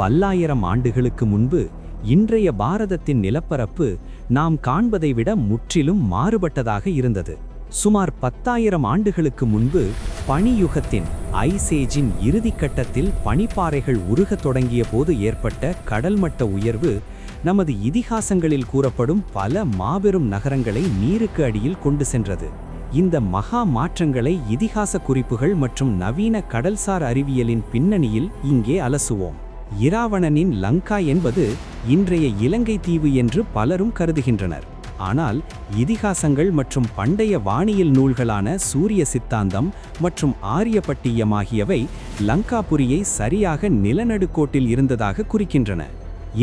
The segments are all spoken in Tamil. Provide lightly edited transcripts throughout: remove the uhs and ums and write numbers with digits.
பல்லாயிரம் ஆண்டுகளுக்கு முன்பு இன்றைய பாரதத்தின் நிலப்பரப்பு நாம் காண்பதை விட முற்றிலும் மாறுபட்டதாக இருந்தது. சுமார் 10,000 ஆண்டுகளுக்கு முன்பு பனியுகத்தின் ஐசேஜின் இறுதிக்கட்டத்தில் பனிப்பாறைகள் உருகத் தொடங்கிய போது ஏற்பட்ட கடல்மட்ட உயர்வு நமது இதிகாசங்களில் கூறப்படும் பல மாபெரும் நகரங்களை நீருக்கு அடியில் கொண்டு சென்றது. இந்த மகா மாற்றங்களை இதிகாச குறிப்புகள் மற்றும் நவீன கடல்சார் அறிவியலின் பின்னணியில் இங்கே அலசுவோம். இராவணனின் லங்கா என்பது இன்றைய இலங்கை தீவு என்று பலரும் கருதுகின்றனர். ஆனால் இதிகாசங்கள் மற்றும் பண்டைய வானியல் நூல்களான சூரிய சித்தாந்தம் மற்றும் ஆரியப்பட்டியம் ஆகியவை லங்காபுரியை சரியாக நிலநடுக்கோட்டில் இருந்ததாக குறிக்கின்றன.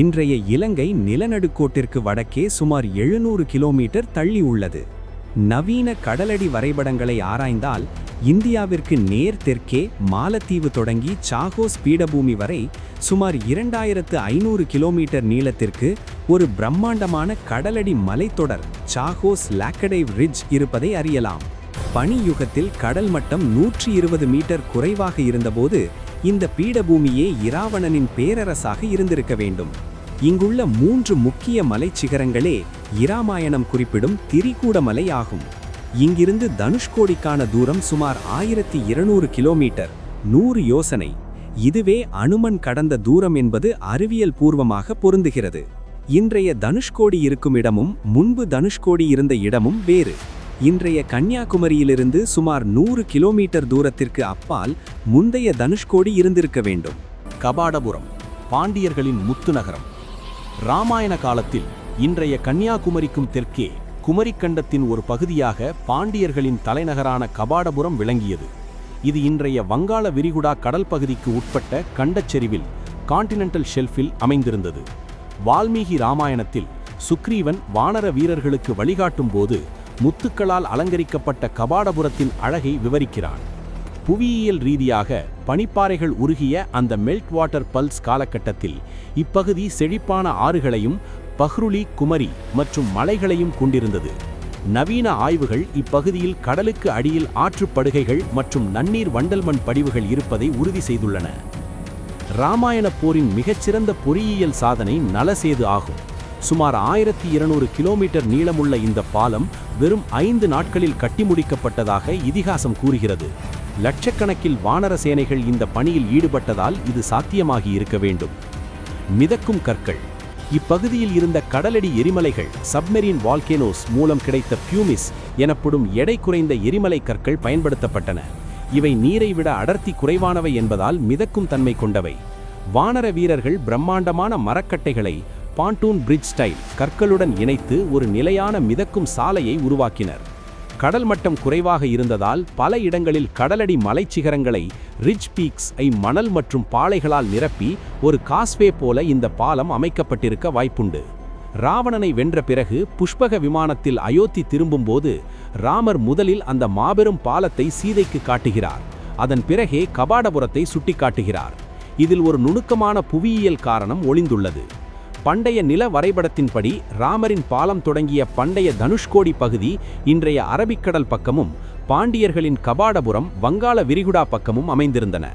இன்றைய இலங்கை நிலநடுக்கோட்டிற்கு வடக்கே சுமார் 700 கிலோமீட்டர் தள்ளி உள்ளது. நவீன கடலடி வரைபடங்களை ஆராய்ந்தால் இந்தியாவிற்கு நேர் தெற்கே மாலத்தீவு தொடங்கி சாகோஸ் பீடபூமி வரை சுமார் 2500 கிலோமீட்டர் நீளத்திற்கு ஒரு பிரம்மாண்டமான கடலடி மலைத்தொடர் சாகோஸ் லாக்கடைவ் ரிட்ஜ் இருப்பதை அறியலாம். பனியுகத்தில் கடல் மட்டம் 120 மீட்டர் குறைவாக இருந்தபோது இந்த பீடபூமியே இராவணனின் பேரரசாக இருந்திருக்க வேண்டும். இங்குள்ள 3 முக்கிய மலைச்சிகரங்களே இராமாயணம் குறிப்பிடும் திரிகூடமலை ஆகும். இங்கிருந்து தனுஷ்கோடிக்கான தூரம் சுமார் 1200 கிலோமீட்டர் 100 யோசனை. இதுவே அனுமன் கடந்த தூரம் என்பது அறிவியல் பூர்வமாக பொருந்துகிறது. இன்றைய தனுஷ்கோடி இருக்கும் இடமும் முன்பு தனுஷ்கோடி இருந்த இடமும் வேறு. இன்றைய கன்னியாகுமரியிலிருந்து சுமார் 100 கிலோமீட்டர் தூரத்திற்கு அப்பால் முந்தைய தனுஷ்கோடி இருந்திருக்க வேண்டும். கபாடபுரம் பாண்டியர்களின் முத்து நகரம். இராமாயண காலத்தில் இன்றைய கன்னியாகுமரிக்கும் தெற்கே குமரிக்கண்டத்தின் ஒரு பகுதியாக பாண்டியர்களின் தலைநகரான கபாடபுரம் விளங்கியது. இது இன்றைய வங்காள விரிகுடா கடல் பகுதிக்கு உட்பட்ட கண்டச்செறிவில் கான்டினென்டல் ஷெல்ஃபில் அமைந்திருந்தது. வால்மீகி இராமாயணத்தில் சுக்ரீவன் வானர வீரர்களுக்கு வழிகாட்டும் போது முத்துக்களால் அலங்கரிக்கப்பட்ட கபாடபுரத்தின் அழகை விவரிக்கிறான். புவியியல் ரீதியாக பனிப்பாறைகள் உருகிய அந்த மெல்ட் வாட்டர் பல்ஸ் காலகட்டத்தில் இப்பகுதி செழிப்பான ஆறுகளையும் பஹ்ருலி, குமரி மற்றும் மலைகளையும் கொண்டிருந்தது. நவீன ஆய்வுகள் இப்பகுதியில் கடலுக்கு அடியில் ஆற்றுப்படுகைகள் மற்றும் நன்னீர் வண்டல் மண் படிவுகள் இருப்பதை உறுதி செய்துள்ளன. இராமாயண போரின் மிகச்சிறந்த பொறியியல் சாதனை நலசேது ஆகும். சுமார் 1200 கிலோமீட்டர் நீளமுள்ள இந்த பாலம் வெறும் 5 நாட்களில் கட்டி முடிக்கப்பட்டதாக இதிகாசம் கூறுகிறது. லட்சக்கணக்கில் வானர சேனைகள் இந்த பணியில் ஈடுபட்டதால் இது சாத்தியமாகி இருக்க வேண்டும். மிதக்கும் கற்கள். இப்பகுதியில் இருந்த கடலடி எரிமலைகள் சப்மெரின் வால்கேனோஸ் மூலம் கிடைத்த பியூமிஸ் எனப்படும் எடை குறைந்த எரிமலை கற்கள் பயன்படுத்தப்பட்டன. இவை நீரை விட அடர்த்தி குறைவானவை என்பதால் மிதக்கும் தன்மை கொண்டவை. வானர வீரர்கள் பிரம்மாண்டமான மரக்கட்டைகளை பாண்டூன் பிரிட்ஜ் ஸ்டைல் கற்களுடன் இணைத்து ஒரு நிலையான மிதக்கும் சாலையை உருவாக்கினர். கடல் மட்டம் குறைவாக இருந்ததால் பல இடங்களில் கடலடி மலைச்சிகரங்களை ரிட்ஜ் பீக்ஸ் மணல் மற்றும் பாளைகளால் நிரப்பி ஒரு காஸ்வே போல இந்த பாலம் அமைக்கப்பட்டிருக்க வாய்ப்புண்டு. ராவணனை வென்ற பிறகு புஷ்பக விமானத்தில் அயோத்தி திரும்பும்போது ராமர் முதலில் அந்த மாபெரும் பாலத்தை சீதைக்கு காட்டுகிறார். அதன் பிறகே கபாடபுரத்தை சுட்டிக்காட்டுகிறார். இதில் ஒரு நுணுக்கமான புவியியல் காரணம் ஒளிந்துள்ளது. பண்டைய நில வரைபடத்தின்படி ராமரின் பாலம் தொடங்கிய பண்டைய தனுஷ்கோடி பகுதி இன்றைய அரபிக்கடல் பக்கமும் பாண்டியர்களின் கபாடபுரம் வங்காள விரிகுடா பக்கமும் அமைந்திருந்தன.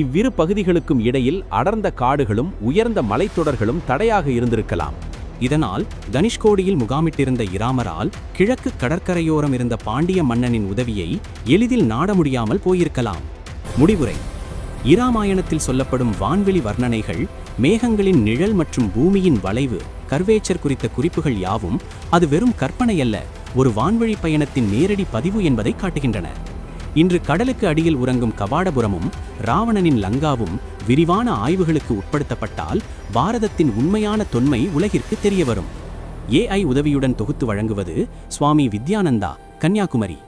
இவ்விரு பகுதிகளுக்கும் இடையில் அடர்ந்த காடுகளும் உயர்ந்த மலைத்தொடர்களும் தடையாக இருந்திருக்கலாம். இதனால் தனுஷ்கோடியில் முகாமிட்டிருந்த இராமரால் கிழக்கு கடற்கரையோரம் இருந்த பாண்டிய மன்னனின் உதவியை எளிதில் நாட முடியாமல் போயிருக்கலாம். முடிவுரை. இராமாயணத்தில் சொல்லப்படும் வான்வெளி வர்ணனைகள் மேகங்களின் நிழல் மற்றும் பூமியின் வளைவு கர்வேச்சர் குறித்த குறிப்புகள் யாவும் அது வெறும் கற்பனையல்ல, ஒரு வான்வழி பயணத்தின் நேரடி பதிவு என்பதை காட்டுகின்றன. இன்று கடலுக்கு அடியில் உறங்கும் கபாடபுரமும் இராவணனின் லங்காவும் விரிவான ஆய்வுகளுக்கு உட்படுத்தப்பட்டால் பாரதத்தின் உண்மையான தொன்மை உலகிற்கு தெரியவரும். AI உதவியுடன் தொகுத்து வழங்குவது சுவாமி வித்யானந்தா, கன்னியாகுமரி.